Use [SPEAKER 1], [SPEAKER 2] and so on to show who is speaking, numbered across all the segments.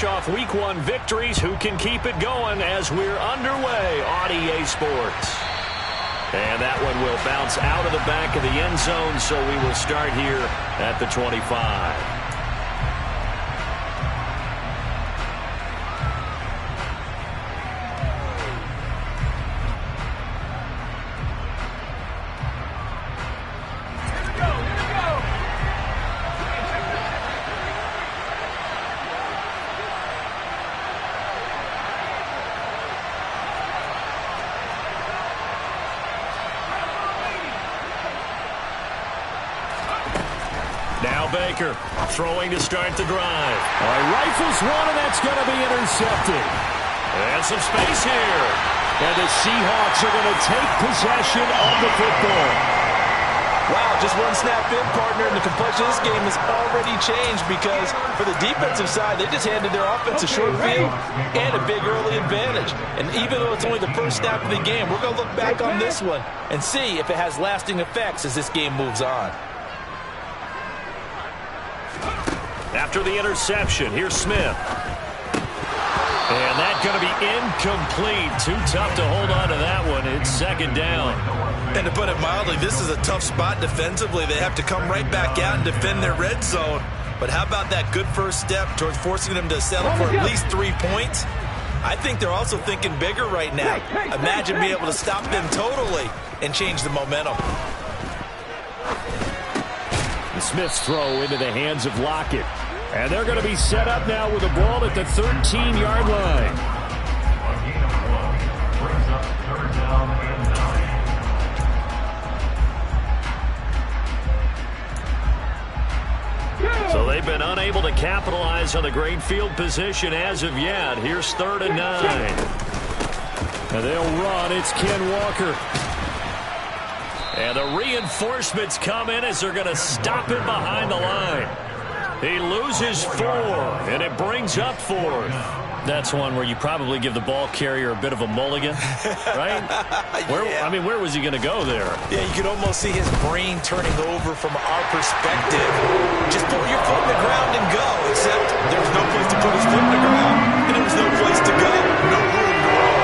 [SPEAKER 1] fresh off Week 1 victories. Who can keep it going as we're underway on EA Sports? And that one will bounce out of the back of the end zone, so we will start here at the 25. Now Baker throwing to start the drive. Rifles one, and that's going to be intercepted. And some space here. And the Seahawks are going to take possession of the football.
[SPEAKER 2] Wow, just one snap in, partner, and the complexion of this game has already changed because for the defensive side, they just handed their offense a short field and a big early advantage. And even though it's only the first snap of the game, we're going to look back on this one and see if it has lasting effects as this game moves on.
[SPEAKER 1] After the interception, here's Smith. And that's going to be incomplete. Too tough to hold on to that one. It's second down.
[SPEAKER 3] And to put it mildly, this is a tough spot defensively. They have to come right back out and defend their red zone. But how about that good first step towards forcing them to settle for at least 3 points? I think they're also thinking bigger right now. Imagine being able to stop them totally and change the momentum.
[SPEAKER 1] Smith's throw into the hands of Lockett. And they're going to be set up now with the ball at the 13-yard line. So they've been unable to capitalize on the great field position as of yet. Here's 3rd and 9. And they'll run. It's Ken Walker. And the reinforcements come in as they're going to stop him behind the line. He loses 4, and it brings up 4th. That's one where you probably give the ball carrier a bit of a mulligan, right?
[SPEAKER 2] Yeah.
[SPEAKER 1] Where was he going to go there?
[SPEAKER 2] Yeah, you could almost see his brain turning over from our perspective. Just put your foot in the ground and go, except there was no place to put his foot in the ground, and there was no place to go. No room to roll.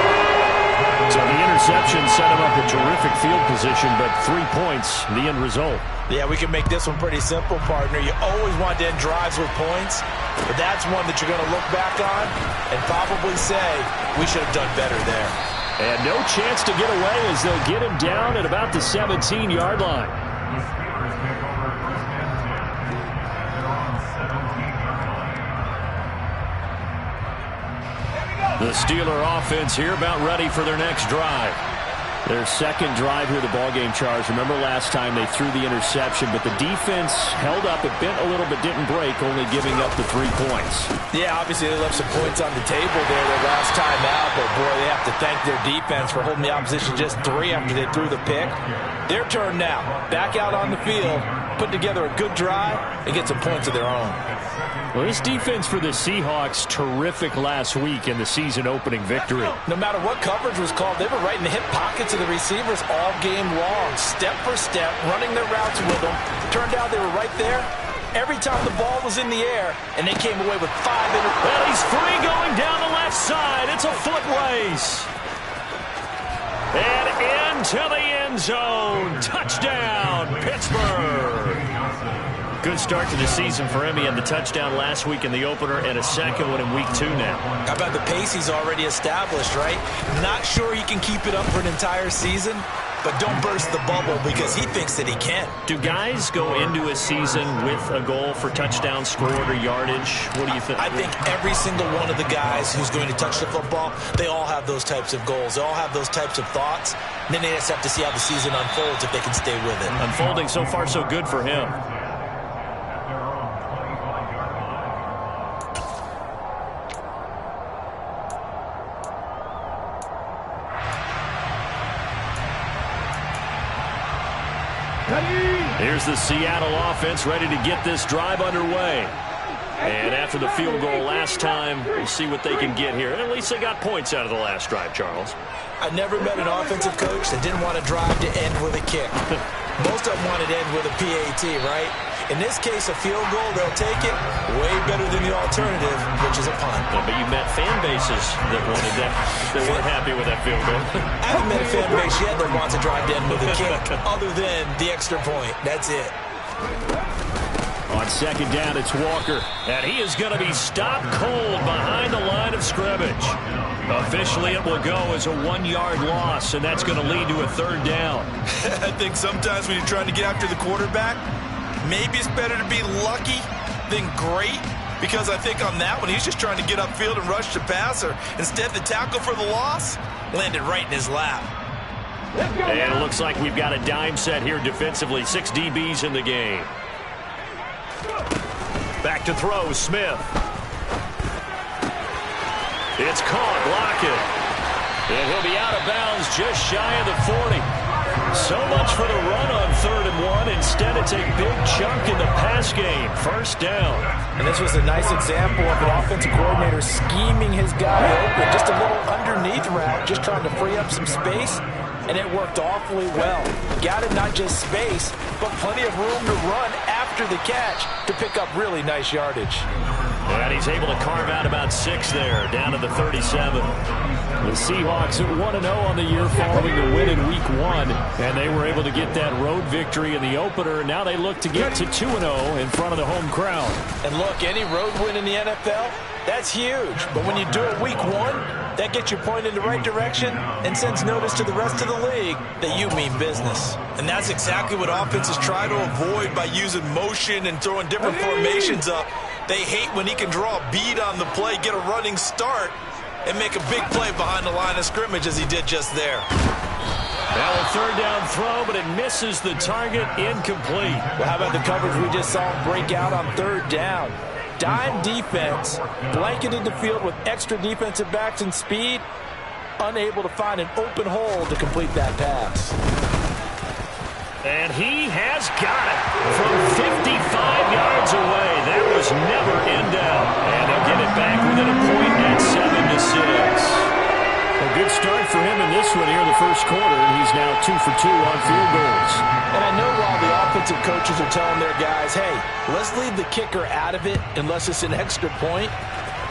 [SPEAKER 1] So the interception set him up a terrific field position, but 3 points, the end result.
[SPEAKER 2] Yeah, we can make this one pretty simple, partner. You always want to end drives with points, but that's one that you're going to look back on and probably say, we should have done better there.
[SPEAKER 1] And no chance to get away as they'll get him down at about the 17-yard line. The Steeler offense here about ready for their next drive. Their second drive here, the ballgame, Charles. Remember last time they threw the interception, but the defense held up. It bent a little but didn't break, only giving up the 3 points.
[SPEAKER 2] Yeah, obviously they left some points on the table there their last time out, but boy, they have to thank their defense for holding the opposition just 3 after they threw the pick. Their turn now. Back out on the field, put together a good drive, and get some points of their own.
[SPEAKER 1] Well, this defense for the Seahawks, terrific last week in the season-opening victory.
[SPEAKER 2] No matter what coverage was called, they were right in the hip pockets of the receivers all game long, step for step, running their routes with them. Turned out they were right there every time the ball was in the air, and they came away with 5 interceptions.
[SPEAKER 1] Well, he's free going down the left side. It's a foot race. And into the end zone. Touchdown, Pittsburgh. Good start to the season for him. He had the touchdown last week in the opener and a second one in week 2 now.
[SPEAKER 2] How about the pace he's already established, right? Not sure he can keep it up for an entire season, but don't burst the bubble because he thinks that he can.
[SPEAKER 1] Do guys go into a season with a goal for touchdown scored or yardage? What do you think?
[SPEAKER 2] I think every single one of the guys who's going to touch the football, they all have those types of goals. They all have those types of thoughts. And then they just have to see how the season unfolds if they can stay with it.
[SPEAKER 1] Unfolding so far so good for him. Here's the Seattle offense ready to get this drive underway. And after the field goal last time, we'll see what they can get here. At least they got points out of the last drive, Charles.
[SPEAKER 2] I never met an offensive coach that didn't want a drive to end with a kick. Most of them want it in with a PAT, right? In this case, a field goal, they'll take it way better than the alternative, which is a punt.
[SPEAKER 1] Yeah, but you met fan bases that wanted that. They weren't happy with that field goal.
[SPEAKER 2] I haven't met a fan base yet that wants to drive in with a kick other than the extra point. That's it.
[SPEAKER 1] On second down, it's Walker. And he is going to be stopped cold behind the line of scrimmage. Officially, it will go as a 1-yard loss, and that's going to lead to a third down.
[SPEAKER 3] I think sometimes when you're trying to get after the quarterback, maybe it's better to be lucky than great, because I think on that one, he's just trying to get upfield and rush the passer. Instead, the tackle for the loss landed right in his lap.
[SPEAKER 1] And it looks like we've got a dime set here defensively. 6 DBs in the game. Back to throw, Smith. It's caught, Lockett. And he'll be out of bounds just shy of the 40. So much for the run on 3rd and 1. Instead, it's a big chunk in the pass game. First down.
[SPEAKER 2] And this was a nice example of an offensive coordinator scheming his guy open. Just a little underneath route, just trying to free up some space. And it worked awfully well. Got him not just space, but plenty of room to run after the catch to pick up really nice yardage.
[SPEAKER 1] And he's able to carve out about 6 there, down to the 37. The Seahawks at 1-0 on the year following the win in Week 1, and they were able to get that road victory in the opener. Now they look to get to 2-0 in front of the home crowd.
[SPEAKER 2] And look, any road win in the NFL, that's huge. But when you do it Week 1, that gets you pointed in the right direction and sends notice to the rest of the league that you mean business.
[SPEAKER 3] And that's exactly what offenses try to avoid by using motion and throwing different formations up. They hate when he can draw a bead on the play, get a running start, and make a big play behind the line of scrimmage as he did just there.
[SPEAKER 1] Now a 3rd down throw, but it misses the target, incomplete.
[SPEAKER 2] Well, how about the coverage we just saw him break out on 3rd down? Dime defense, blanketed the field with extra defensive backs and speed, unable to find an open hole to complete that pass.
[SPEAKER 1] And he has got it from 55 yards away. That was never in doubt. And they'll get it back within a point at 7-6. A good start for him in this one here in the first quarter, and he's now 2 for 2 on field goals.
[SPEAKER 2] And I know while the offensive coaches are telling their guys, hey, let's leave the kicker out of it unless it's an extra point,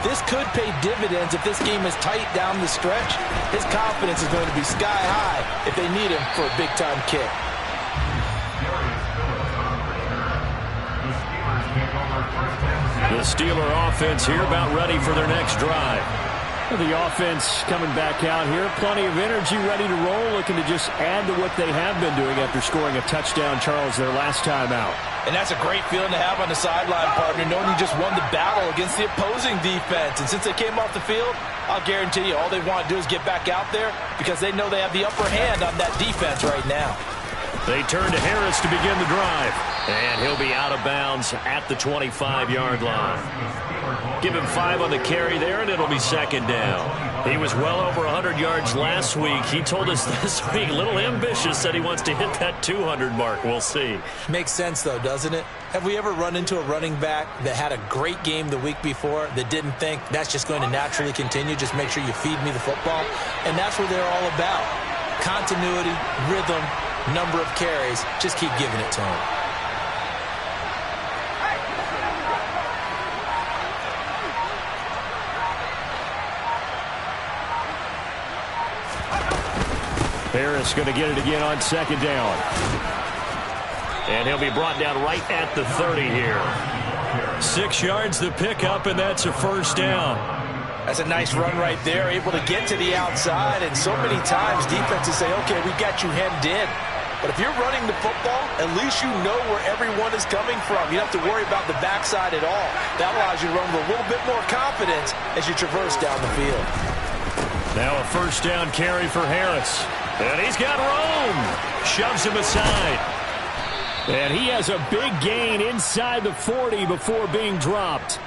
[SPEAKER 2] this could pay dividends if this game is tight down the stretch. His confidence is going to be sky high if they need him for a big-time kick.
[SPEAKER 1] The Steeler offense here about ready for their next drive. The offense coming back out here, plenty of energy, ready to roll, looking to just add to what they have been doing after scoring a touchdown, Charles, their last time out.
[SPEAKER 2] And that's a great feeling to have on the sideline, partner, knowing you just won the battle against the opposing defense. And since they came off the field, I'll guarantee you all they want to do is get back out there because they know they have the upper hand on that defense right now.
[SPEAKER 1] They turn to Harris to begin the drive. And he'll be out of bounds at the 25-yard line. Give him 5 on the carry there, and it'll be 2nd down. He was well over 100 yards last week. He told us this week, a little ambitious, said he wants to hit that 200 mark. We'll see.
[SPEAKER 2] Makes sense, though, doesn't it? Have we ever run into a running back that had a great game the week before that didn't think that's just going to naturally continue? Just make sure you feed me the football. And that's what they're all about. Continuity, rhythm, number of carries. Just keep giving it to him.
[SPEAKER 1] Harris going to get it again on 2nd down. And he'll be brought down right at the 30 here. 6 yards the pickup, and that's a 1st down.
[SPEAKER 2] That's a nice run right there, able to get to the outside. And so many times defenses say, okay, we got you hemmed in. But if you're running the football, at least you know where everyone is coming from. You don't have to worry about the backside at all. That allows you to run with a little bit more confidence as you traverse down the field.
[SPEAKER 1] Now a 1st down carry for Harris. And he's got room. Shoves him aside. And he has a big gain inside the 40 before being dropped.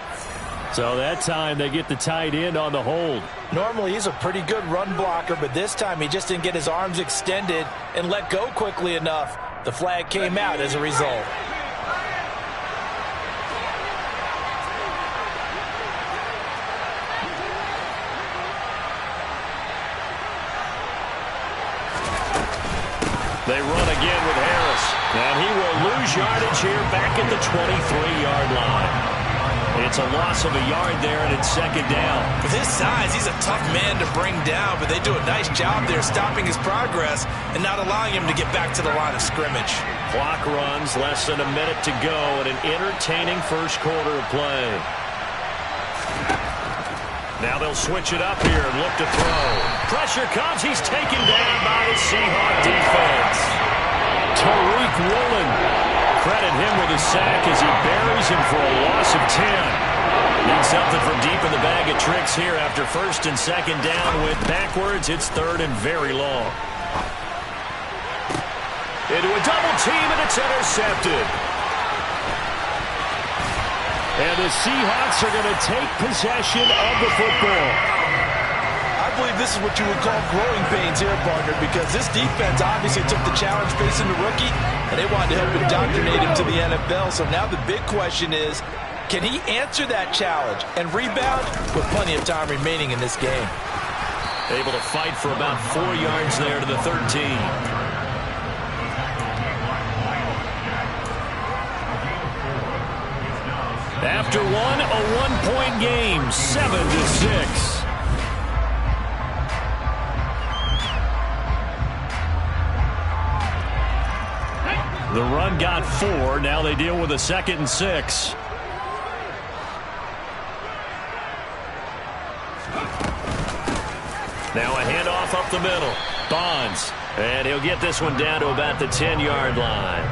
[SPEAKER 1] So that time they get the tight end on the hold.
[SPEAKER 2] Normally he's a pretty good run blocker, but this time he just didn't get his arms extended and let go quickly enough. The flag came out as a result.
[SPEAKER 1] They run again with Harris. And he will lose yardage here back at the 23-yard line. It's a loss of a yard there, and it's second down.
[SPEAKER 3] With his size, he's a tough man to bring down, but they do a nice job there stopping his progress and not allowing him to get back to the line of scrimmage.
[SPEAKER 1] Clock runs, less than a minute to go, and an entertaining first quarter of play. Now they'll switch it up here and look to throw. Pressure comes. He's taken down by the Seahawk defense. Tariq Woolen. Credit him with a sack as he buries him for a loss of 10. Need something from deep in the bag of tricks here after first and second down. Went backwards. It's third and very long. Into a double team, and it's intercepted. And the Seahawks are going to take possession of the football.
[SPEAKER 2] I believe this is what you would call growing pains here, partner, because this defense obviously took the challenge facing the rookie, and they wanted to help indoctrinate him to the NFL. So now the big question is, can he answer that challenge and rebound with plenty of time remaining in this game?
[SPEAKER 1] Able to fight for about 4 yards there to the 13. After one, a one-point game, 7-6. The run got 4. Now they deal with a 2nd and 6. Now a handoff up the middle. Bonds. And he'll get this one down to about the 10-yard line.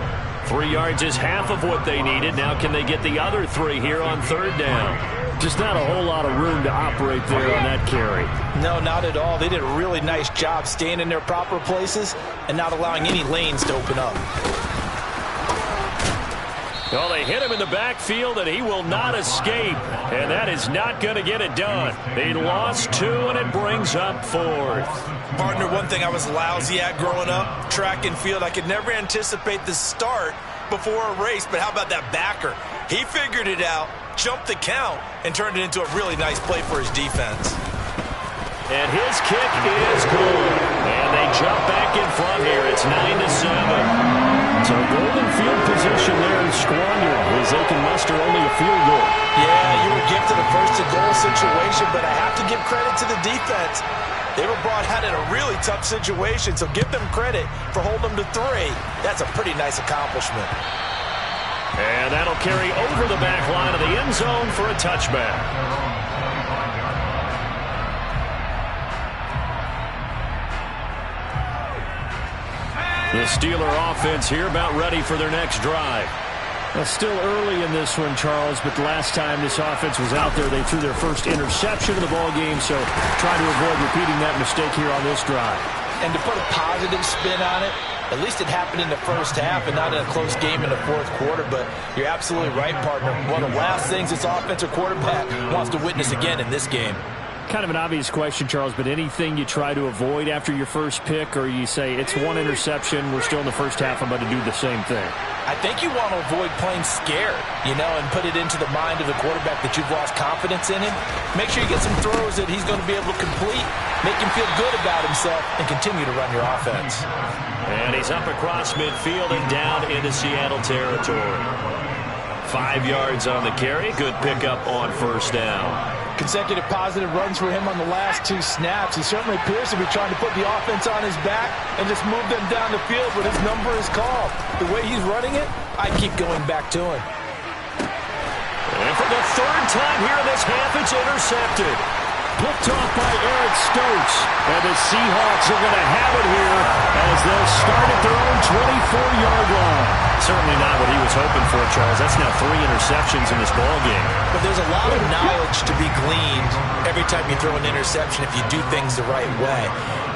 [SPEAKER 1] 3 yards is half of what they needed. Now can they get the other 3 here on third down? Just not a whole lot of room to operate there on that carry.
[SPEAKER 2] No, not at all. They did a really nice job staying in their proper places and not allowing any lanes to open up.
[SPEAKER 1] Well, they hit him in the backfield, and he will not escape. And that is not going to get it done. They lost 2, and it brings up 4th.
[SPEAKER 3] Partner, one thing I was lousy at growing up, track and field, I could never anticipate the start before a race, but how about that backer? He figured it out, jumped the count, and turned it into a really nice play for his defense.
[SPEAKER 1] And his kick is good. And they jump back in front here. It's 9-7. So golden field position there and squandered as they can muster only a field goal.
[SPEAKER 2] Yeah, you were gifted a first-and-goal situation, but I have to give credit to the defense. They were brought out in a really tough situation, so give them credit for holding them to 3. That's a pretty nice accomplishment.
[SPEAKER 1] And that'll carry over the back line of the end zone for a touchback. The Steeler offense here about ready for their next drive. Well, still early in this one, Charles, but the last time this offense was out there, they threw their first interception of the ball game, so try to avoid repeating that mistake here on this drive.
[SPEAKER 2] And to put a positive spin on it, at least it happened in the first half and not in a close game in the fourth quarter, but you're absolutely right, partner. One of the last things this offensive quarterback wants to witness again in this game.
[SPEAKER 1] Kind of an obvious question, Charles, but anything you try to avoid after your first pick, or you say it's one interception, we're still in the first half, I'm about to do the same thing?
[SPEAKER 2] I think you want to avoid playing scared, and put it into the mind of the quarterback that you've lost confidence in him. Make sure you get some throws that he's going to be able to complete, make him feel good about himself, and continue to run your offense.
[SPEAKER 1] And he's up across midfield and down into Seattle territory. 5 yards on the carry. Good pickup on first down.
[SPEAKER 2] Consecutive positive runs for him on the last 2 snaps. He certainly appears to be trying to put the offense on his back and just move them down the field when his number is called. The way he's running it, I keep going back to him.
[SPEAKER 1] And for the 3rd time here in this half, it's intercepted. Picked off by Eric Stokes. And the Seahawks are going to have it here as they'll start at their own 24-yard line. Certainly not what he was hoping for, Charles. That's now 3 interceptions in this ballgame.
[SPEAKER 2] But there's a lot of knowledge to be gleaned every time you throw an interception if you do things the right way.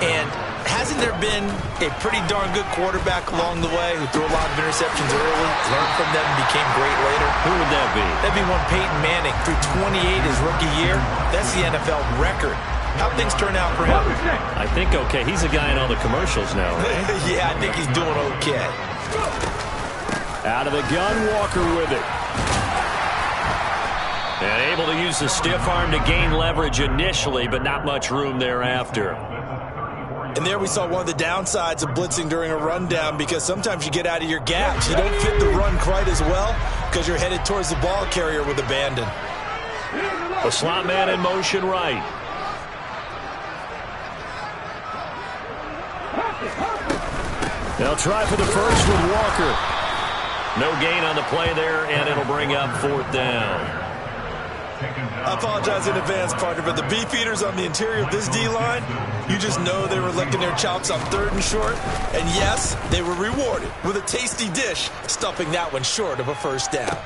[SPEAKER 2] And hasn't there been a pretty darn good quarterback along the way who threw a lot of interceptions early, learned from them, and became great later?
[SPEAKER 1] Who would that be?
[SPEAKER 2] That'd be one Peyton Manning. Threw 28 his rookie year. That's the NFL record. How'd things turn out for him?
[SPEAKER 1] I think okay. He's a guy in all the commercials now, right?
[SPEAKER 2] Yeah, I think he's doing okay.
[SPEAKER 1] Out of the gun, Walker with it. And able to use the stiff arm to gain leverage initially, but not much room thereafter.
[SPEAKER 3] And there we saw one of the downsides of blitzing during a rundown, because sometimes you get out of your gaps. You don't fit the run quite as well because you're headed towards the ball carrier with abandon.
[SPEAKER 1] The slot man in motion right. They'll try for the first with Walker. No gain on the play there, and it'll bring up 4th down.
[SPEAKER 3] I apologize in advance, partner, but the beefeaters on the interior of this D-line, you just know they were licking their chops on 3rd and short. And yes, they were rewarded with a tasty dish, stuffing that one short of a first down.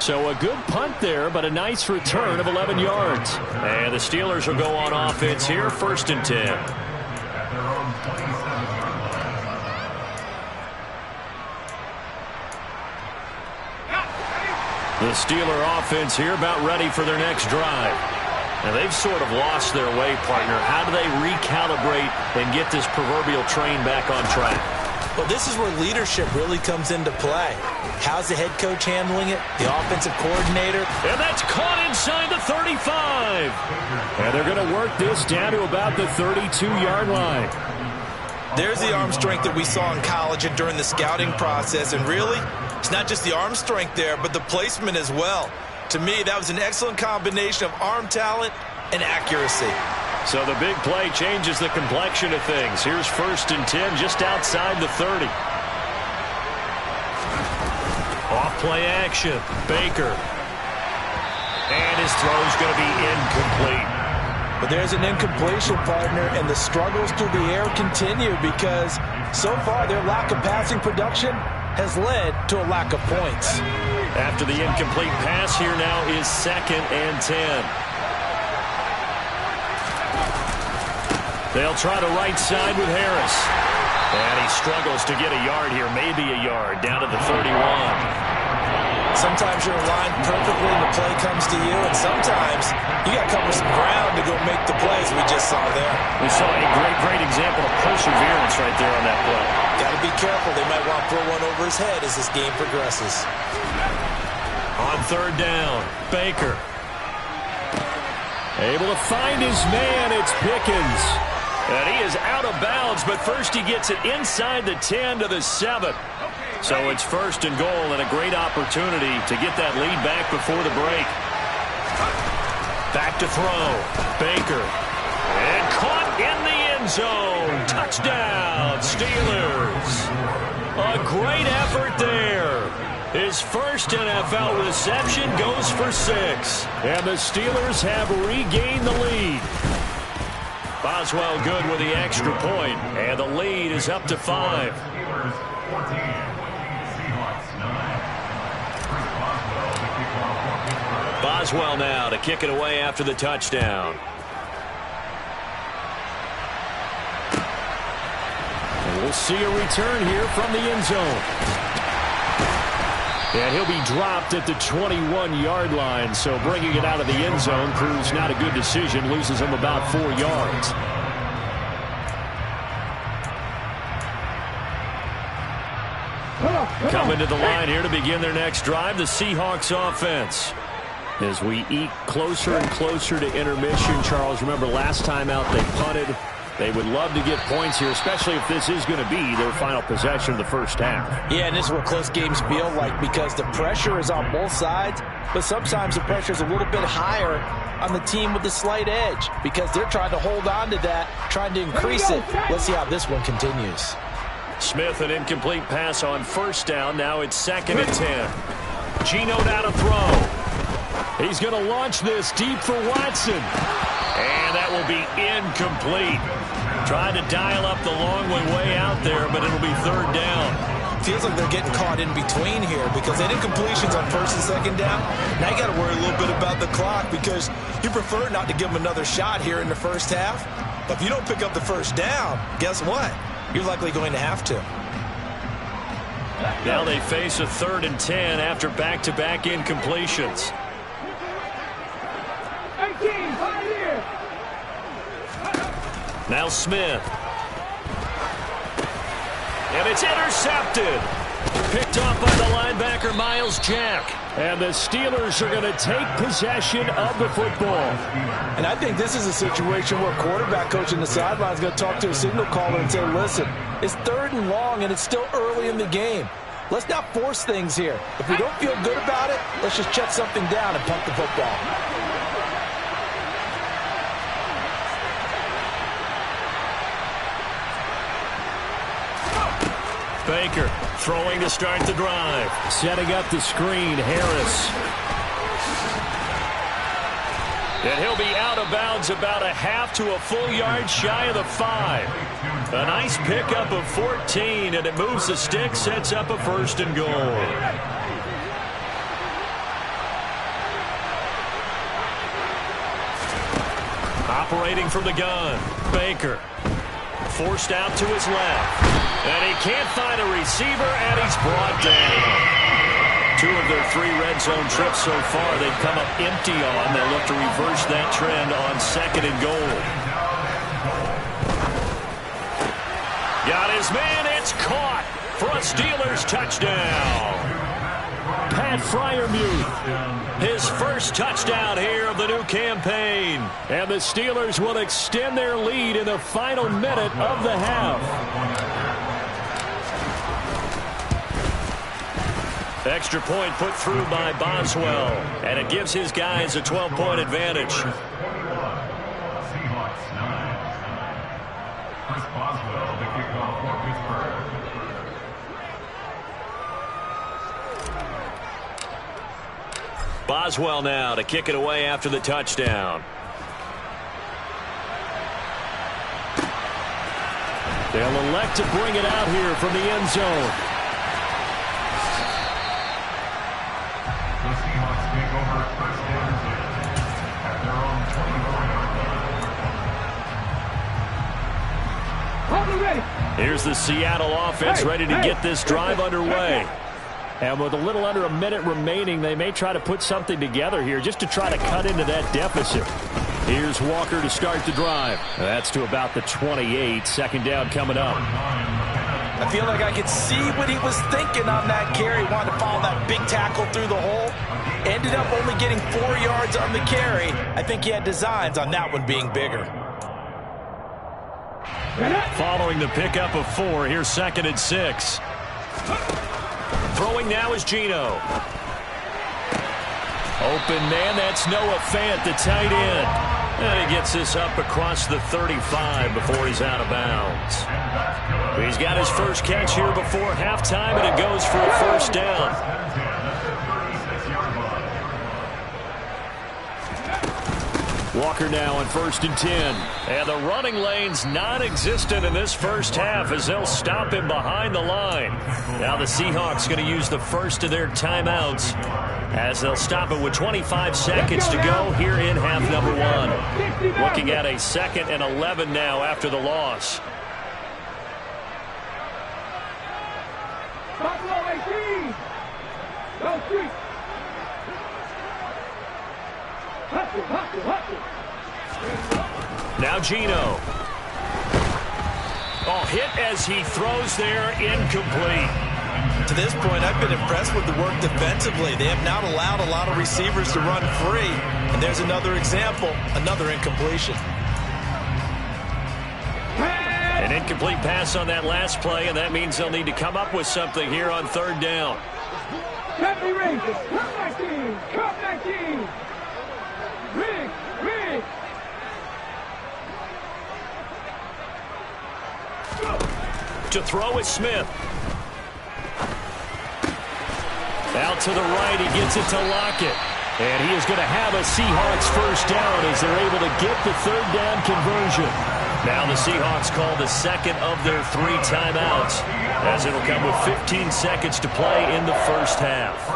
[SPEAKER 1] So a good punt there, but a nice return of 11 yards. And the Steelers will go on offense here, 1st and 10. The Steeler offense here about ready for their next drive. Now they've sort of lost their way, partner. How do they recalibrate and get this proverbial train back on track?
[SPEAKER 2] Well, this is where leadership really comes into play. How's the head coach handling it? The offensive coordinator.
[SPEAKER 1] And that's caught inside the 35. And they're going to work this down to about the 32-yard line.
[SPEAKER 3] There's the arm strength that we saw in college and during the scouting process. And really, it's not just the arm strength there, but the placement as well. To me, that was an excellent combination of arm talent and accuracy.
[SPEAKER 1] So the big play changes the complexion of things. Here's 1st and 10 just outside the 30. Off play action. Baker. And his throw's going to be incomplete.
[SPEAKER 2] But there's an incompletion, partner, and the struggles through the air continue because so far their lack of passing production has led to a lack of points.
[SPEAKER 1] After the incomplete pass, here now is 2nd and 10. They'll try the right side with Harris. And he struggles to get a yard here, maybe a yard, down to the 31.
[SPEAKER 2] Sometimes you're aligned perfectly and the play comes to you, and sometimes you got to cover some ground to go make the plays we just saw there.
[SPEAKER 1] We saw a great example of perseverance right there on that play.
[SPEAKER 2] Got to be careful. They might want to throw one over his head as this game progresses.
[SPEAKER 1] On 3rd down, Baker. Able to find his man. It's Pickens. And he is out of bounds, but first he gets it inside the 10 to the 7. So it's 1st and goal and a great opportunity to get that lead back before the break. Back to throw. Baker. And caught in the end zone. Touchdown, Steelers. A great effort there. His first NFL reception goes for 6. And the Steelers have regained the lead. Boswell good with the extra point. And the lead is up to 5. Boswell now to kick it away after the touchdown. And we'll see a return here from the end zone. And he'll be dropped at the 21-yard line, so bringing it out of the end zone proves not a good decision, loses him about 4 yards. Coming to the line here to begin their next drive, the Seahawks offense. As we eke closer and closer to intermission, Charles, remember last time out they punted. They would love to get points here, especially if this is going to be their final possession of the first half.
[SPEAKER 2] Yeah, and this is what close games feel like because the pressure is on both sides, but sometimes the pressure is a little bit higher on the team with the slight edge because they're trying to hold on to that, trying to increase it. Let's see how this one continues.
[SPEAKER 1] Smith, an incomplete pass on 1st down. Now it's 2nd and 10. Geno down to throw. He's going to launch this deep for Watson. And that will be incomplete. Trying to dial up the long way out there, but it'll be 3rd down.
[SPEAKER 2] Feels like they're getting caught in between here because they did completions on 1st and 2nd down. Now you got to worry a little bit about the clock because you prefer not to give them another shot here in the first half. But if you don't pick up the 1st down, guess what? You're likely going to have to.
[SPEAKER 1] Now they face a 3rd and 10 after back-to-back incompletions. Now Smith. And it's intercepted. Picked off by the linebacker, Miles Jack. And the Steelers are going to take possession of the football.
[SPEAKER 2] And I think this is a situation where quarterback coach in the sideline is going to talk to a signal caller and say, listen, it's 3rd and long and it's still early in the game. Let's not force things here. If we don't feel good about it, let's just check something down and punt the football.
[SPEAKER 1] Baker throwing to start the drive. Setting up the screen, Harris. And he'll be out of bounds about a half to a full yard shy of the 5. A nice pickup of 14, and it moves the stick, sets up a 1st and goal. Operating from the gun, Baker. Forced out to his left. And he can't find a receiver, and he's brought down. 2 of their 3 red zone trips so far, they've come up empty on. They'll look to reverse that trend on 2nd and goal. Got his man. It's caught for a Steelers touchdown. Pat Freiermuth, his first touchdown here of the new campaign. And the Steelers will extend their lead in the final minute of the half. Extra point put through by Boswell, and it gives his guys a 12-point advantage.
[SPEAKER 4] Seahawks 9. Chris Boswell, the kickoff for Pittsburgh.
[SPEAKER 1] Boswell now to kick it away after the touchdown. They'll elect to bring it out here from the end zone. Here's the Seattle offense ready to get this drive underway. And with a little under a minute remaining, they may try to put something together here just to try to cut into that deficit. Here's Walker to start the drive. That's to about the 28. 2nd down coming up.
[SPEAKER 2] I feel like I could see what he was thinking on that carry. Wanted to follow that big tackle through the hole. Ended up only getting 4 yards on the carry. I think he had designs on that one being bigger.
[SPEAKER 1] Following the pickup of 4, here's 2nd and 6. Throwing now is Geno. Open man, that's Noah Fant, the tight end. And he gets this up across the 35 before he's out of bounds. He's got his first catch here before halftime, and it goes for a 1st down. Walker now on 1st and 10. And the running lane's non-existent in this first half as they'll stop him behind the line. Now the Seahawks going to use the first of their timeouts as they'll stop it with 25 seconds to go here in half number 1. Looking at a 2nd and 11 now after the loss. Now Geno. Oh, hit as he throws there, incomplete.
[SPEAKER 3] To this point, I've been impressed with the work defensively. They have not allowed a lot of receivers to run free. And there's another example, another incompletion.
[SPEAKER 1] An incomplete pass on that last play, and that means they'll need to come up with something here on 3rd down.
[SPEAKER 5] Come back in. Rig.
[SPEAKER 1] To throw is Smith. Out to the right, he gets it to Lockett. And he is going to have a Seahawks 1st down as they're able to get the 3rd down conversion. Now the Seahawks call the 2nd of their 3 timeouts as it'll come with 15 seconds to play in the first half.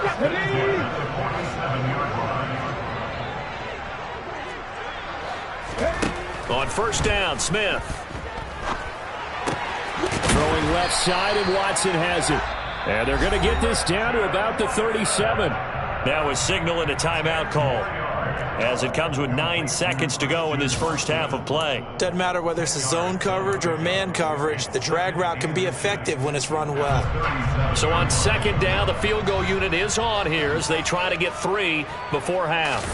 [SPEAKER 1] On 1st down, Smith. Throwing left side, and Watson has it. And they're going to get this down to about the 37. Now a signal and a timeout call. as it comes with 9 seconds to go in this first half of play.
[SPEAKER 2] Doesn't matter whether it's a zone coverage or man coverage, the drag route can be effective when it's run well.
[SPEAKER 1] So on second down, the field goal unit is on here as they try to get 3 before half.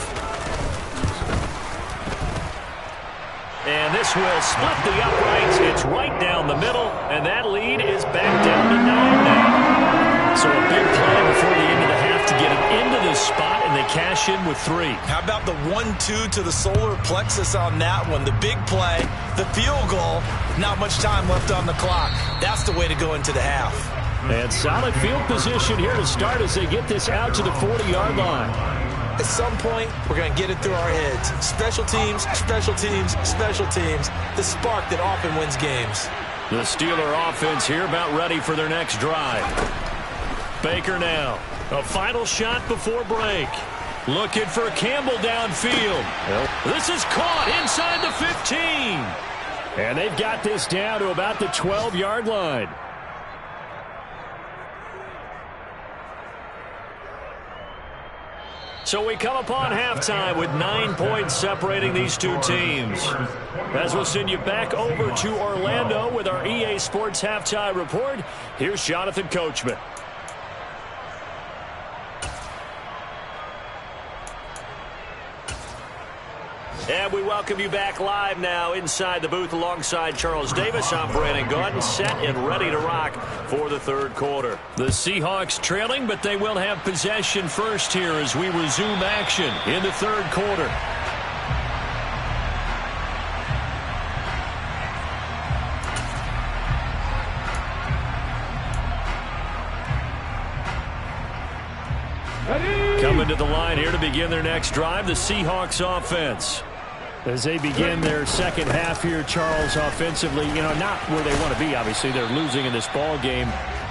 [SPEAKER 1] And this will split the uprights. It's right down the middle, and that lead is back down to 9 now. So a big play before the end of the half to get it into this spot, and they cash in with 3.
[SPEAKER 3] How about the 1-2 to the solar plexus on that one? The big play, the field goal, not much time left on the clock. That's the way to go into the half.
[SPEAKER 1] And solid field position here to start as they get this out to the 40-yard line.
[SPEAKER 2] At some point, we're going to get it through our heads. Special teams, special teams, special teams. The spark that often wins games.
[SPEAKER 1] The Steeler offense here about ready for their next drive. Baker now. A final shot before break. Looking for Campbell downfield. This is caught inside the 15. And they've got this down to about the 12-yard line. So we come upon halftime with 9 points separating these two teams. As we'll send you back over to Orlando with our EA Sports Halftime Report, here's Jonathan Coachman. And we welcome you back live now inside the booth alongside Charles Davis. I'm Brandon Gordon, set and ready to rock for the third quarter. The Seahawks trailing, but they will have possession first here as we resume action in the third quarter. Coming to the line here to begin their next drive, the Seahawks offense. As they begin their second half here, Charles, offensively, not where they want to be, obviously. They're losing in this ball game,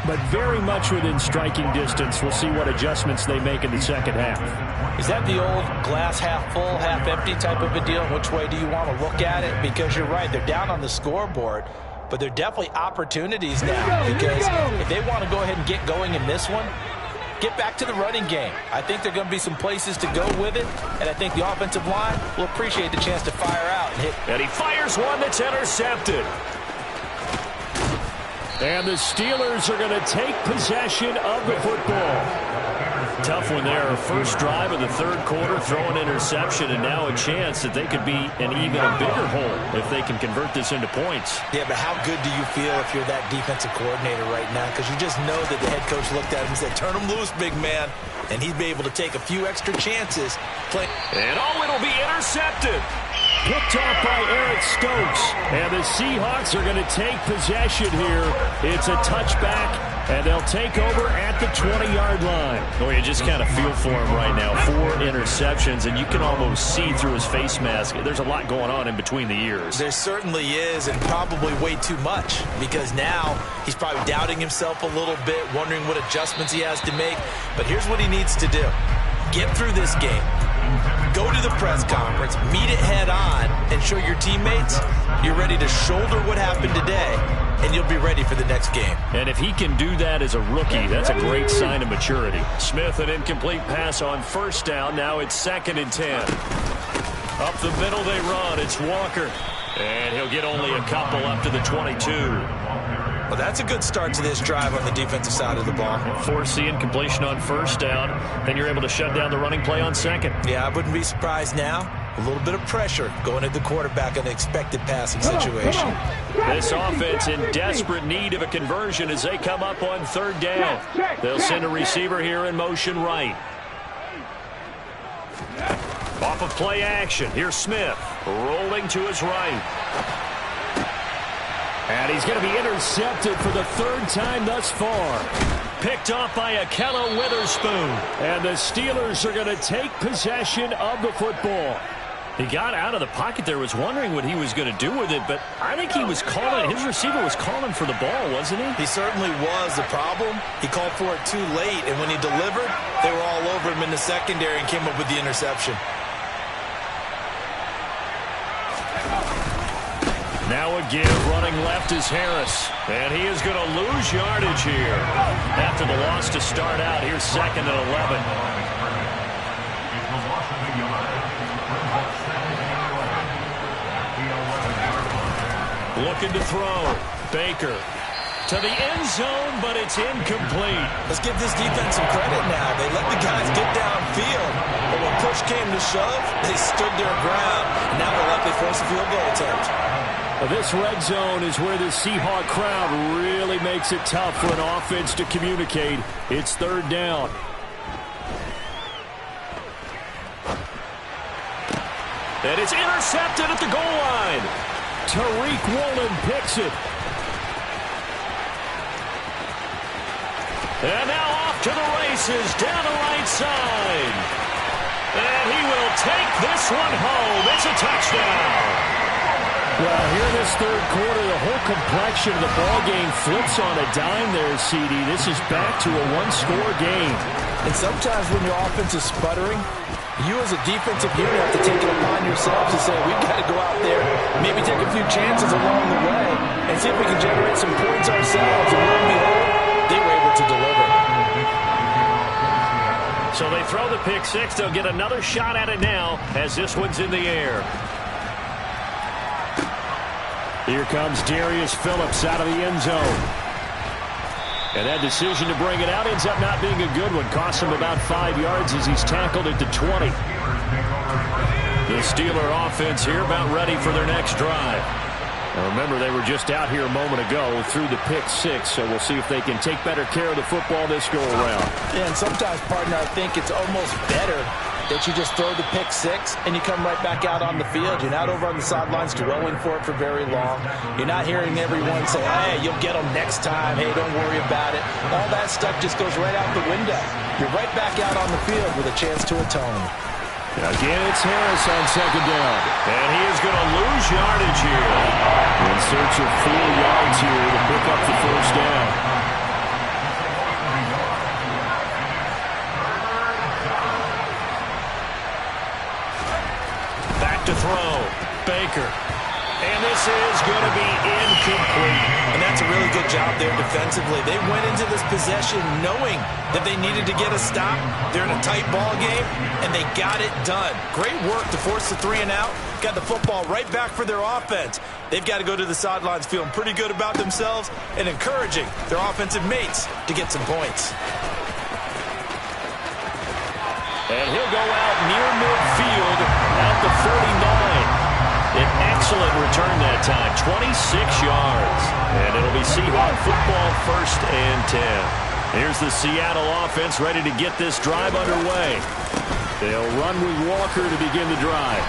[SPEAKER 1] but very much within striking distance. We'll see what adjustments they make in the second half.
[SPEAKER 2] Is that the old glass half full, half empty type of a deal? Which way do you want to look at it? Because you're right, they're down on the scoreboard, but they're definitely opportunities now. Because if they want to go ahead and get going in this one, get back to the running game. I think there are going to be some places to go with it, and I think the offensive line will appreciate the chance to fire out and hit.
[SPEAKER 1] And he fires one that's intercepted. And the Steelers are going to take possession of the football. Tough one there. First drive of the third quarter, throw an interception, and now a chance that they could be an even bigger hole if they can convert this into points.
[SPEAKER 2] Yeah, but how good do you feel if you're that defensive coordinator right now? Because you just know that the head coach looked at him and said, turn him loose, big man. And he'd be able to take a few extra chances.
[SPEAKER 1] And it'll be intercepted. Picked off by Eric Stokes. And the Seahawks are going to take possession here. It's a touchback, and they'll take over at the 20-yard line. Oh, you just kind of feel for him right now. 4 interceptions, and you can almost see through his face mask. There's a lot going on in between the ears.
[SPEAKER 2] There certainly is, and probably way too much, because now he's probably doubting himself a little bit, wondering what adjustments he has to make. But here's what he needs to do. Get through this game. Go to the press conference, meet it head on, and show your teammates you're ready to shoulder what happened today, and you'll be ready for the next game.
[SPEAKER 1] And if he can do that as a rookie, that's a great sign of maturity. Smith, an incomplete pass on first down. Now it's 2nd and 10. Up the middle they run. It's Walker. And he'll get only a couple up to the 22.
[SPEAKER 2] Well, that's a good start to this drive on the defensive side of the ball.
[SPEAKER 1] Force the incompletion on first down. Then you're able to shut down the running play on second.
[SPEAKER 2] Yeah, I wouldn't be surprised now. A little bit of pressure going at the quarterback in an expected passing situation.
[SPEAKER 1] This offense in desperate need of a conversion as they come up on third down. They'll send a receiver here in motion right. Off of play action. Here's Smith rolling to his right. And he's going to be intercepted for the 3rd time thus far. Picked off by Akello Witherspoon. And the Steelers are going to take possession of the football. He got out of the pocket there, was wondering what he was going to do with it, but I think he was calling, his receiver was calling for the ball, wasn't he?
[SPEAKER 2] He certainly was. The problem, he called for it too late, and when he delivered, they were all over him in the secondary and came up with the interception.
[SPEAKER 1] Now a give, running left is Harris. And he is going to lose yardage here. After the loss to start out, here's 2nd and 11.
[SPEAKER 4] loss of the yard. Brings up 17-11 at the 11-yard line.
[SPEAKER 1] Looking to throw. Baker to the end zone, but it's incomplete.
[SPEAKER 2] Let's give this defense some credit now. They let the guys get downfield, but when push came to shove, they stood their ground, and now they'll likely force a field goal attempt.
[SPEAKER 1] This red zone is where the Seahawk crowd really makes it tough for an offense to communicate. It's third down. And it's intercepted at the goal line. Tariq Woolen picks it. And now off to the races down the right side. And he will take this one home. It's a touchdown. Well, here in this third quarter, the whole complexion of the ball game flips on a dime there, CD. This is back to a one-score game.
[SPEAKER 2] And sometimes when your offense is sputtering, you as a defensive unit have to take it upon yourselves to say, we've got to go out there, maybe take a few chances along the way, and see if we can generate some points ourselves. And lo and behold, they were able to deliver.
[SPEAKER 1] So they throw the pick six. They'll get another shot at it now as this one's in the air. Here comes Darius Phillips out of the end zone. And that decision to bring it out ends up not being a good one. Costs him about 5 yards as he's tackled at the 20. The Steeler offense here about ready for their next drive. Now remember, they were just out here a moment ago through the pick six, so we'll see if they can take better care of the football this go-around.
[SPEAKER 2] Yeah, and sometimes, partner, I think it's almost better that you just throw the pick six and you come right back out on the field. You're not over on the sidelines dwelling for it for very long. You're not hearing everyone say, hey, you'll get them next time. Hey, don't worry about it. All that stuff just goes right out the window. You're right back out on the field with a chance to atone.
[SPEAKER 1] Again, it's Harris on second down. And he is going to lose yardage here. In search of 4 yards here to pick up the first down. Back to throw. Baker. And this is going to be incomplete.
[SPEAKER 2] And that's a really good job there defensively. They went into this possession knowing that they needed to get a stop. They're in a tight ball game, and they got it done. Great work to force the 3 and out. Got the football right back for their offense. They've got to go to the sidelines feeling pretty good about themselves and encouraging their offensive mates to get some points.
[SPEAKER 1] And he'll go out near midfield at the 49. An excellent return that time, 26 yards. And it'll be Seahawk football, 1st and 10. Here's the Seattle offense ready to get this drive underway. They'll run with Walker to begin the drive.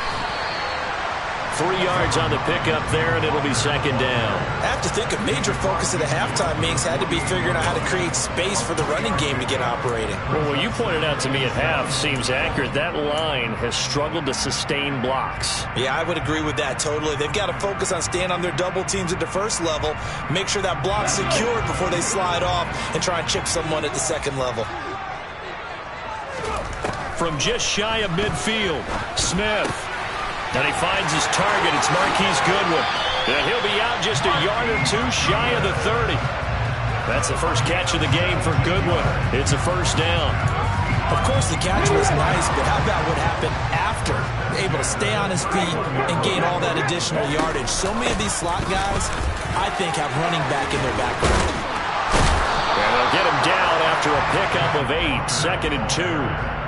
[SPEAKER 1] 3 yards on the pickup there, and it'll be second down.
[SPEAKER 2] I have to think a major focus of the halftime meetings had to be figuring out how to create space for the running game to get operating.
[SPEAKER 1] Well, what you pointed out to me at half seems accurate. That line has struggled to sustain blocks.
[SPEAKER 2] Yeah, I would agree with that totally. They've got to focus on staying on their double teams at the first level, make sure that block's secured before they slide off and try and chip someone at the second level.
[SPEAKER 1] From just shy of midfield, Smith. And he finds his target. It's Marquise Goodwin. And he'll be out just a yard or 2 shy of the 30. That's the first catch of the game for Goodwin. It's a first down.
[SPEAKER 2] Of course, the catch was nice, but how about what happened after? Able to stay on his feet and gain all that additional yardage. So many of these slot guys, I think, have running back in their background.
[SPEAKER 1] And they'll get him down after a pickup of 8, 2nd and 2.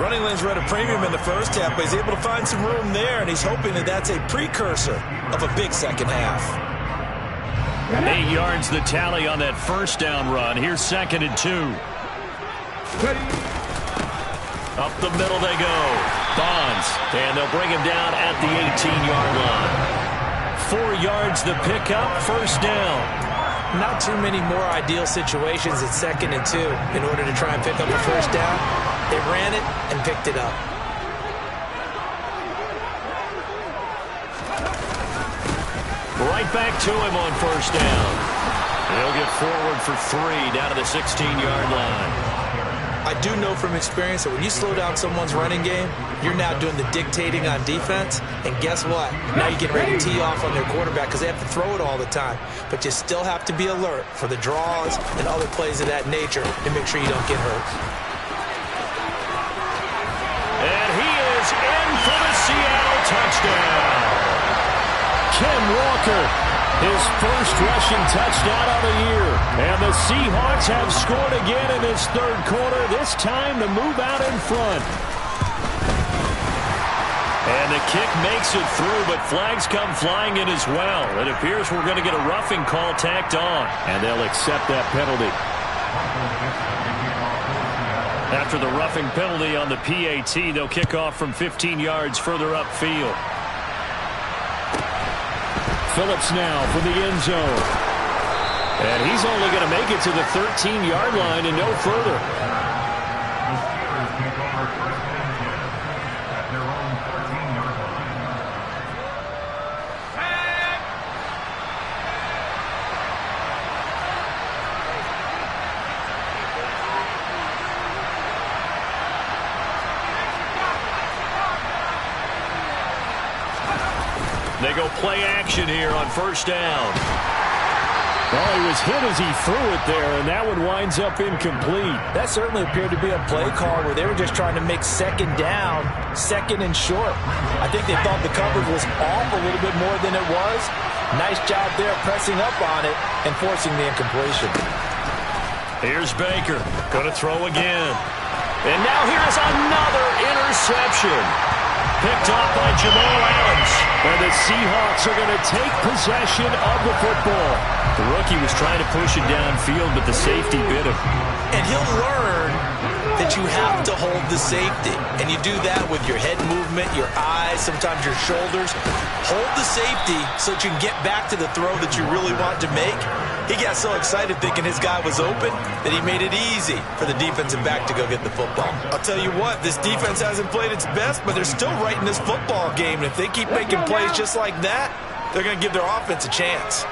[SPEAKER 2] Running lanes were at a premium in the first half, but he's able to find some room there, and he's hoping that that's a precursor of a big second half.
[SPEAKER 1] 8 yards the tally on that first down run. Here's 2nd and 2. Up the middle they go. Bonds, and they'll bring him down at the 18-yard line. 4 yards the pickup, first down.
[SPEAKER 2] Not too many more ideal situations at 2nd and 2 in order to try and pick up a first down. They ran it and picked it up.
[SPEAKER 1] Right back to him on first down. He'll get forward for 3 down to the 16-yard line.
[SPEAKER 2] I do know from experience that when you slow down someone's running game, you're now doing the dictating on defense. And guess what? Now you're getting ready to tee off on their quarterback because they have to throw it all the time. But you still have to be alert for the draws and other plays of that nature to make sure you don't get hurt.
[SPEAKER 1] And he touchdown. Ken Walker, his first rushing touchdown of the year. And the Seahawks have scored again in this third quarter, this time to move out in front. And the kick makes it through, but flags come flying in as well. It appears we're going to get a roughing call tacked on, and they'll accept that penalty. After the roughing penalty on the PAT, they'll kick off from 15 yards further upfield. Phillips now from the end zone. And he's only going to make it to the 13-yard line and no further. They go play action here on first down. Well, he was hit as he threw it there, and that one winds up incomplete.
[SPEAKER 2] That certainly appeared to be a play call where they were just trying to make second down, second and short. I think they thought the coverage was off a little bit more than it was. Nice job there pressing up on it and forcing the incompletion.
[SPEAKER 1] Here's Baker, going to throw again. And now here's another interception. Picked off by Jamal Adams. And the Seahawks are going to take possession of the football. The rookie was trying to push it downfield, but the safety bit him.
[SPEAKER 3] And he'll learn that you have to hold the safety. And you do that with your head movement, your eyes, sometimes your shoulders. Hold the safety so that you can get back to the throw that you really want to make. He got so excited thinking his guy was open that he made it easy for the defensive back to go get the football. I'll tell you what, this defense hasn't played its best, but they're still right in this football game. And if they keep making plays just like that, they're going to give their offense a chance.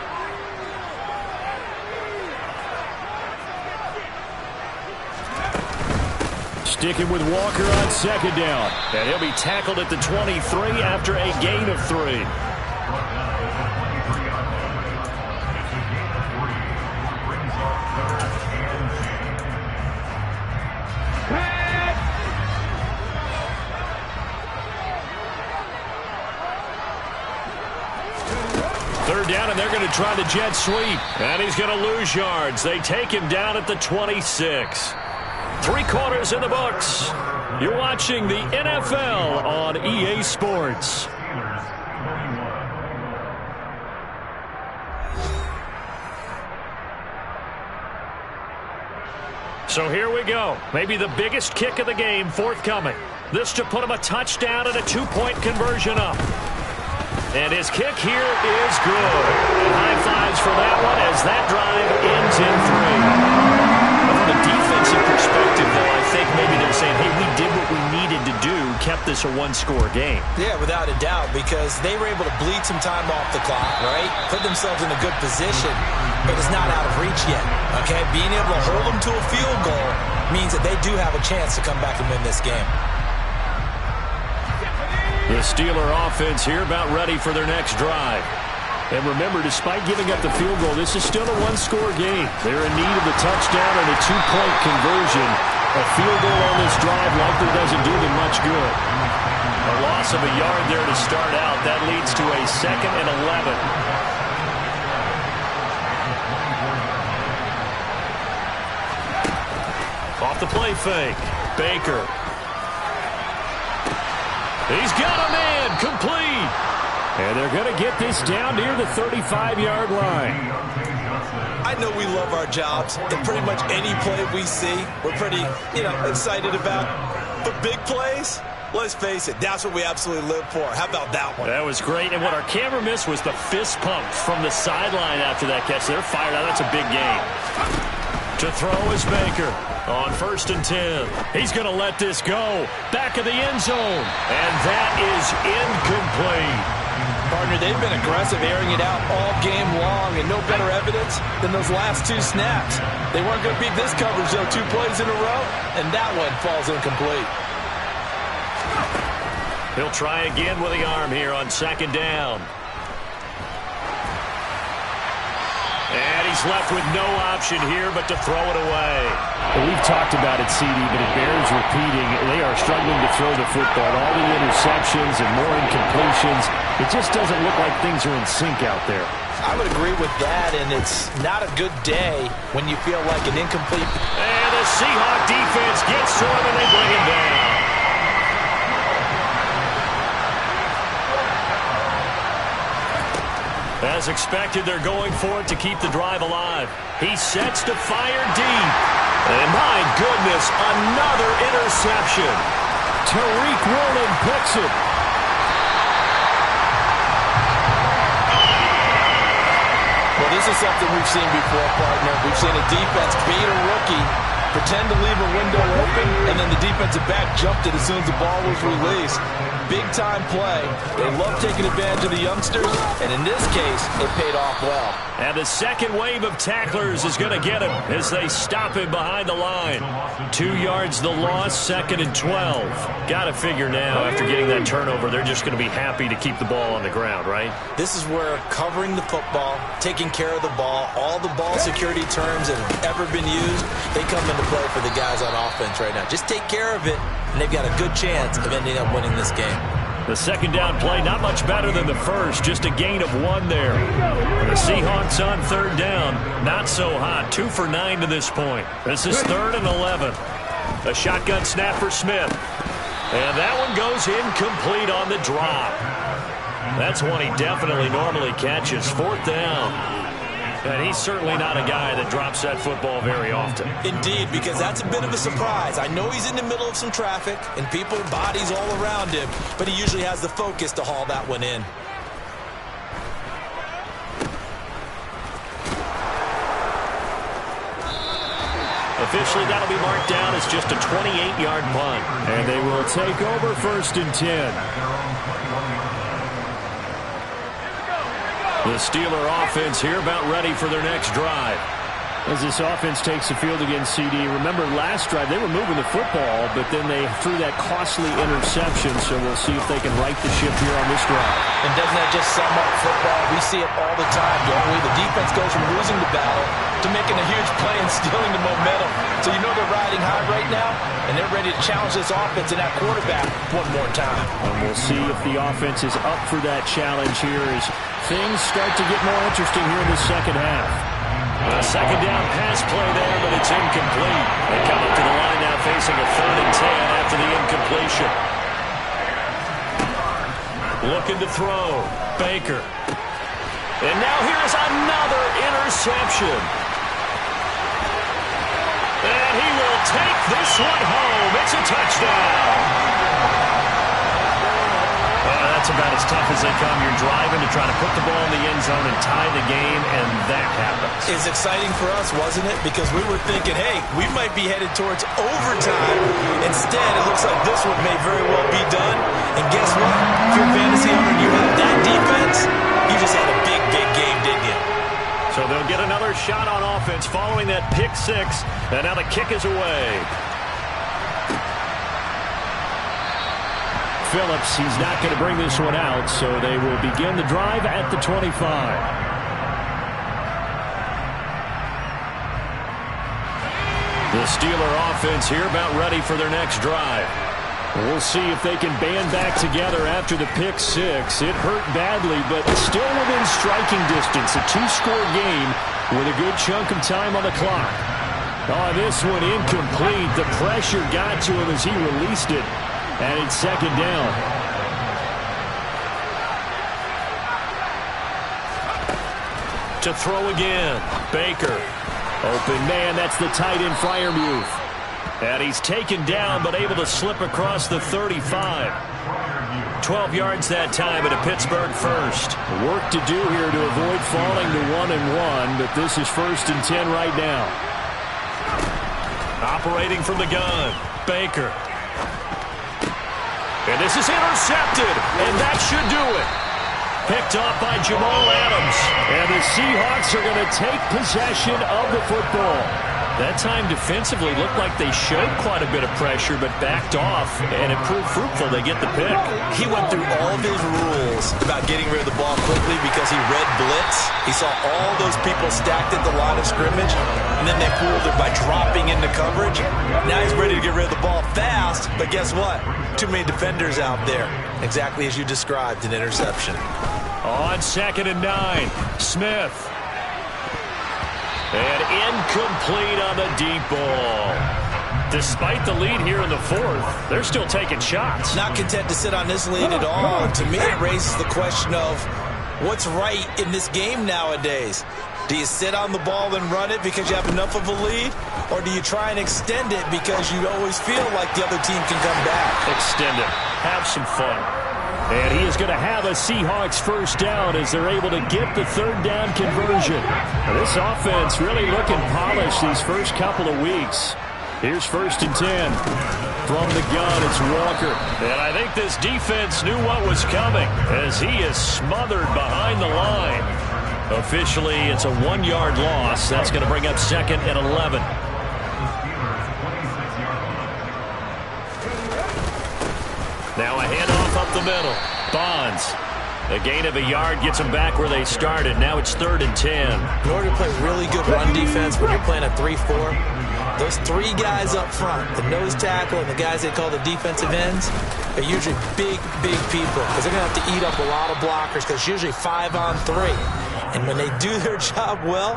[SPEAKER 1] Sticking with Walker on second down. And he'll be tackled at the 23 after a gain of 3. Third down, and they're going to try the jet sweep. And he's going to lose yards. They take him down at the 26. 3 quarters in the books. You're watching the NFL on EA Sports. So here we go. Maybe the biggest kick of the game forthcoming. This to put him a touchdown and a 2-point conversion up. And his kick here is good. High fives for that one as that drive ends in 3. From a defensive perspective, though, I think maybe they're saying, hey, we did what we needed to do, kept this a one-score game.
[SPEAKER 2] Yeah, without a doubt, because they were able to bleed some time off the clock, right? Put themselves in a good position, but it's not out of reach yet, okay? Being able to hold them to a field goal means that they do have a chance to come back and win this game.
[SPEAKER 1] The Steeler offense here about ready for their next drive. And remember, despite giving up the field goal, this is still a one-score game. They're in need of a touchdown and a 2-point conversion. A field goal on this drive likely doesn't do them much good. A loss of a yard there to start out. That leads to a 2nd and 11. Off the play fake. Baker. He's got a man complete. And they're going to get this down near the 35-yard line.
[SPEAKER 3] I know we love our jobs, and pretty much any play we see, we're pretty, excited about. But big plays, let's face it, that's what we absolutely live for. How about that one?
[SPEAKER 1] That was great. And what our camera missed was the fist pump from the sideline after that catch. They're fired out. That's a big game. To throw is Baker on 1st and 10. He's going to let this go. Back of the end zone. And that is incomplete.
[SPEAKER 2] Partner, they've been aggressive, airing it out all game long, and no better evidence than those last 2 snaps. They weren't going to beat this coverage, though, 2 plays in a row, and that one falls incomplete.
[SPEAKER 1] He'll try again with the arm here on 2nd down. And he's left with no option here but to throw it away.
[SPEAKER 6] Well, we've talked about it, CD, but it bears repeating. They are struggling to throw the football. All the interceptions and more incompletions. It just doesn't look like things are in sync out there.
[SPEAKER 2] I would agree with that, and it's not a good day when you feel like an incomplete.
[SPEAKER 1] And the Seahawk defense gets to him, and they bring him down. As expected, they're going for it to keep the drive alive. He sets to fire deep. And my goodness, another interception. Tariq Woolen picks it.
[SPEAKER 2] Well, this is something we've seen before, partner. We've seen a defense beat a rookie, pretend to leave a window open, and then the defensive back jumped it as soon as the ball was released. Big-time play. They love taking advantage of the youngsters, and in this case, it paid off well.
[SPEAKER 1] And the second wave of tacklers is going to get him as they stop him behind the line. 2 yards the loss, 2nd and 12. Got to figure now, after getting that turnover, they're just going to be happy to keep the ball on the ground, right?
[SPEAKER 2] This is where covering the football, taking care of the ball, all the ball security terms that have ever been used, they come into play for the guys on offense right now. Just take care of it, and they've got a good chance of ending up winning this game.
[SPEAKER 1] The second down play, not much better than the first, just a gain of 1 there. The Seahawks on 3rd down, not so hot, 2 for 9 to this point. This is 3rd and 11. A shotgun snap for Smith. And that one goes incomplete on the drop. That's one he definitely normally catches. 4th down. And he's certainly not a guy that drops that football very often.
[SPEAKER 2] Indeed, because that's a bit of a surprise. I know he's in the middle of some traffic and people, bodies all around him, but he usually has the focus to haul that one in.
[SPEAKER 1] Officially, that'll be marked down as just a 28-yard punt.
[SPEAKER 6] And they will take over 1st and 10.
[SPEAKER 1] The Steeler offense here about ready for their next drive.
[SPEAKER 6] As this offense takes the field against CD, remember last drive they were moving the football, but then they threw that costly interception, so we'll see if they can right the ship here on this drive.
[SPEAKER 2] And doesn't that just sum up football? We see it all the time, don't we? The defense goes from losing the battle to making a huge play and stealing the momentum. So you know they're riding high right now, and they're ready to challenge this offense and that quarterback one more time.
[SPEAKER 6] And we'll see if the offense is up for that challenge here as things start to get more interesting here in the second half.
[SPEAKER 1] A second down pass play there, but it's incomplete. They come up to the line now facing a 3rd and 10 after the incompletion. Looking to throw. Baker. And now here's another interception. And he will take this one home. It's a touchdown. That's about as tough as they come. You're driving to try to put the ball in the end zone and tie the game, and that happens.
[SPEAKER 2] It's exciting for us, wasn't it? Because we were thinking, hey, we might be headed towards overtime. Instead, it looks like this one may very well be done. And guess what? If you're a fantasy owner and you have that defense, you just had a big, big game, didn't you?
[SPEAKER 1] So they'll get another shot on offense following that pick 6, and now the kick is away.
[SPEAKER 6] Phillips, he's not going to bring this one out, so they will begin the drive at the 25. The Steeler offense here about ready for their next drive. We'll see if they can band back together after the pick 6. It hurt badly, but still within striking distance. A 2-score game with a good chunk of time on the clock. Oh, this one incomplete. The pressure got to him as he released it. And it's second down.
[SPEAKER 1] To throw again. Baker.
[SPEAKER 6] Open man, that's the tight end Freiermuth.
[SPEAKER 1] And he's taken down, but able to slip across the 35. 12 yards that time at a Pittsburgh first.
[SPEAKER 6] Work to do here to avoid falling to 1-1, but this is 1st and 10 right now.
[SPEAKER 1] Operating from the gun. Baker. And this is intercepted, and that should do it. Picked off by Jamal Adams.
[SPEAKER 6] And the Seahawks are going to take possession of the football.
[SPEAKER 1] That time defensively looked like they showed quite a bit of pressure but backed off, and it proved fruitful. They get the pick.
[SPEAKER 3] He went through all of his rules about getting rid of the ball quickly because he read blitz. He saw all those people stacked at the line of scrimmage, and then they fooled it by dropping into coverage. Now he's ready to get rid of the ball fast, but guess what? Too many defenders out there. Exactly as you described, an interception.
[SPEAKER 1] On 2nd and 9, Smith. And incomplete on the deep ball. Despite the lead here in the 4th, they're still taking shots.
[SPEAKER 3] Not content to sit on this lead at all. To me, it raises the question of what's right in this game nowadays. Do you sit on the ball and run it because you have enough of a lead? Or do you try and extend it because you always feel like the other team can come back?
[SPEAKER 1] Extend it. Have some fun. And he is going to have a Seahawks first down as they're able to get the 3rd down conversion. Now, this offense really looking polished these first couple of weeks. Here's 1st and 10. From the gun, it's Walker. And I think this defense knew what was coming as he is smothered behind the line. Officially, it's a 1-yard loss. That's going to bring up 2nd and 11. Now a handoff up the middle. Bonds. A gain of a yard gets them back where they started. Now it's 3rd and 10.
[SPEAKER 3] In order to play really good run defense when you're playing a 3-4, those 3 guys up front, the nose tackle and the guys they call the defensive ends, are usually big people because they're going to have to eat up a lot of blockers because it's usually 5 on 3. And when they do their job well,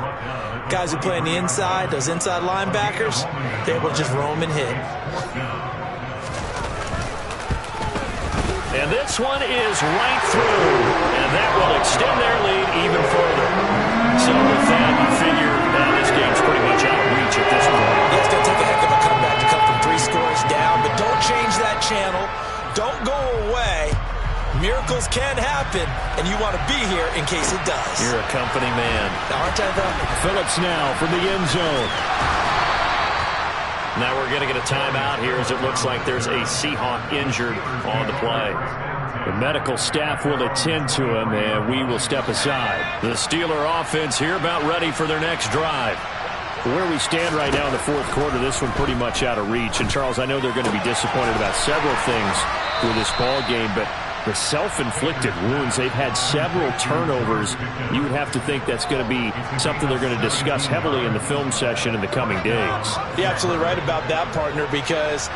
[SPEAKER 3] guys who play on the inside, those inside linebackers, they're able to just roam and hit.
[SPEAKER 1] And this one is right through. And that will extend their lead even further. So with that, you figure this game's pretty much out of reach at this point.
[SPEAKER 3] Yeah, it's going to take a heck of a comeback to come from 3 scores down. But don't change that channel. Don't go away. Miracles can happen, and you want to be here in case it does.
[SPEAKER 1] You're a company man.
[SPEAKER 3] Aren't I, though?
[SPEAKER 1] Phillips now from the end zone. Now we're going to get a timeout here as it looks like there's a Seahawk injured on the play. The medical staff will attend to him, and we will step aside. The Steeler offense here about ready for their next drive. Where we stand right now in the 4th quarter, this one pretty much out of reach. And, Charles, I know they're going to be disappointed about several things with this ball game, but the self-inflicted wounds, they've had several turnovers. You would have to think that's going to be something they're going to discuss heavily in the film session in the coming days.
[SPEAKER 2] You're absolutely right about that, partner, because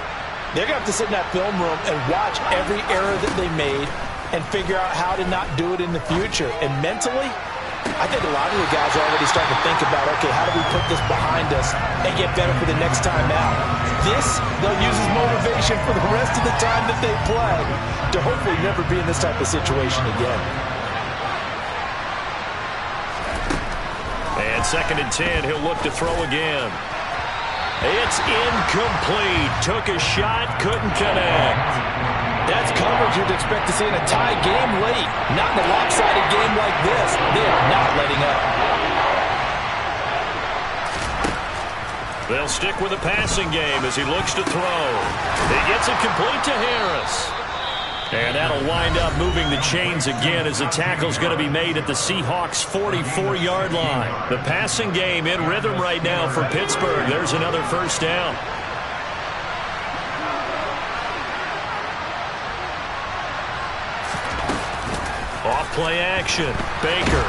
[SPEAKER 2] they're going to have to sit in that film room and watch every error that they made and figure out how to not do it in the future. And mentally, I think a lot of the guys are already starting to think about, okay, how do we put this behind us and get better for the next time out? This, they'll use as motivation for the rest of the time that they play to hopefully never be in this type of situation again.
[SPEAKER 1] And 2nd and 10, he'll look to throw again. It's incomplete. Took a shot, couldn't connect.
[SPEAKER 2] That's coverage you'd expect to see in a tie game late. Not in a lopsided game like this. They are not letting up.
[SPEAKER 1] They'll stick with the passing game as he looks to throw. He gets it complete to Harris. And that'll wind up moving the chains again as the tackle's going to be made at the Seahawks' 44-yard line. The passing game in rhythm right now for Pittsburgh. There's another first down. Off play action. Baker.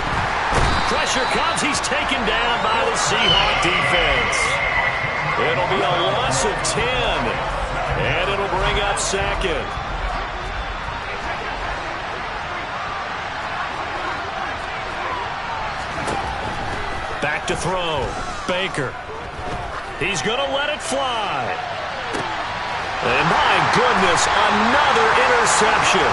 [SPEAKER 1] Pressure comes. He's taken down by the Seahawk defense. It'll be a loss of 10. And it'll bring up 2nd. Back to throw. Baker. He's going to let it fly. And my goodness, another interception.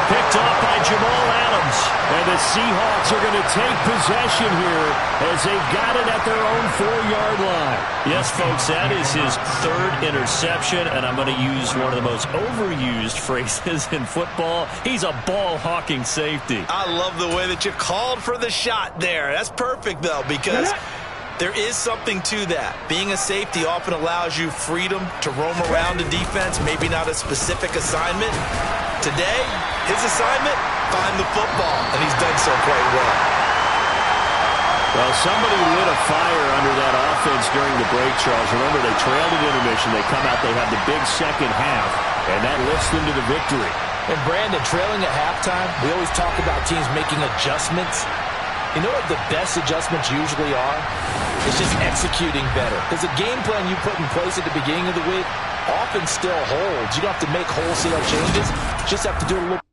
[SPEAKER 1] Picked off by Jamal Adams. And the Seahawks are going to take possession here as they've got it at their own 4-yard line. Yes, folks, that is his 3rd interception, and I'm going to use one of the most overused phrases in football. He's a ball-hawking safety.
[SPEAKER 3] I love the way that you called for the shot there. That's perfect, though, because there is something to that. Being a safety often allows you freedom to roam around the defense, maybe not a specific assignment. Today, his assignment, find the football, and he's done so quite well.
[SPEAKER 1] Well, somebody lit a fire under that offense during the break, Charles. Remember, they trailed at intermission. They come out, they have the big second half, and that lifts them to the victory.
[SPEAKER 2] And Brandon, trailing at halftime, we always talk about teams making adjustments. You know what the best adjustments usually are? It's just executing better. Because the game plan you put in place at the beginning of the week often still holds. You don't have to make wholesale changes. You just have to do it a little